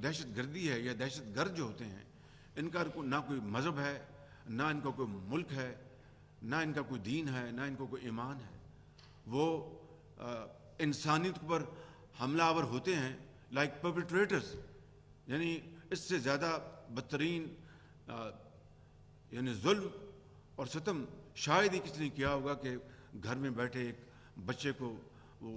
دہشت گردی ہے یا دہشت گرد جو ہوتے ہیں، ان کا نہ کوئی مذہب ہے، نہ ان کا کوئی ملک ہے، نہ ان کا کوئی دین ہے، نہ ان کو کوئی ایمان ہے. وہ انسانیت پر حملہ آور ہوتے ہیں لائک پرپیٹریٹرز. یعنی اس سے زیادہ بدترین یعنی ظلم اور ستم شاید ہی کسی نے کیا ہوگا کہ گھر میں بیٹھے ایک بچے کو وہ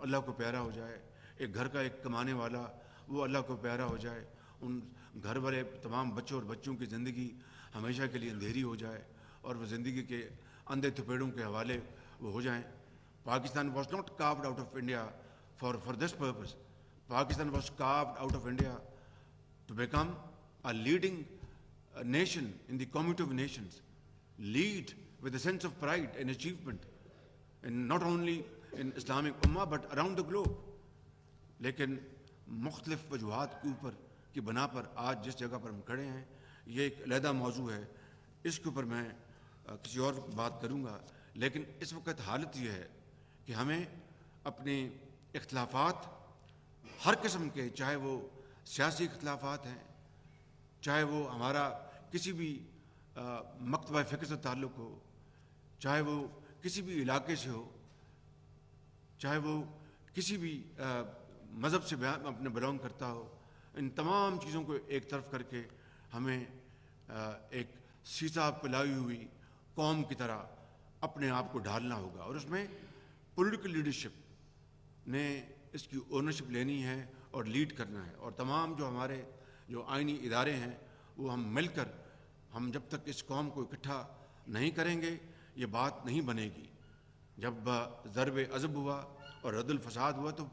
اللہ کو پیارا ہو جائے، ایک گھر کا ایک کمانے والا وہ اللہ کو پیارا ہو جائے، ان گھر والے تمام بچوں اور بچوں کی زندگی ہمیشہ کے لیے اندھیری ہو جائے اور وہ زندگی کے اندھے تھپیڑوں کے حوالے وہ ہو جائیں. Pakistan was not carved out of India for this purpose. Pakistan was carved out of India to become a leading nation in the community of nations, lead with a sense of pride and achievement, and not only in Islamic Ummah but around the globe. لیکن مختلف وجوہات کے اوپر کی بنا پر آج جس جگہ پر ہم کھڑے ہیں یہ ایک علیحدہ موضوع ہے، اس کے اوپر میں کسی اور بات کروں گا. لیکن اس وقت حالت یہ ہے کہ ہمیں اپنے اختلافات ہر قسم کے، چاہے وہ سیاسی اختلافات ہیں، چاہے وہ ہمارا کسی بھی مکتبہ فکر سے تعلق ہو، چاہے وہ کسی بھی علاقے سے ہو، چاہے وہ کسی بھی مذہب سے اپنے بلانگ کرتا ہو، ان تمام چیزوں کو ایک طرف کر کے ہمیں ایک سیسا پلائی ہوئی قوم کی طرح اپنے آپ کو ڈھالنا ہوگا. اور اس میں پولیٹیکل لیڈرشپ نے اس کی اونرشپ لینی ہے اور لیڈ کرنا ہے. اور تمام جو ہمارے جو آئینی ادارے ہیں وہ ہم مل کر، ہم جب تک اس قوم کو اکٹھا نہیں کریں گے یہ بات نہیں بنے گی. جب ضرب عضب ہوا اور رد الفساد ہوا تو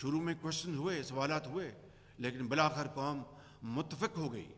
شروع میں کوشچن ہوئے، سوالات ہوئے، لیکن بالآخر قوم متفق ہو گئی.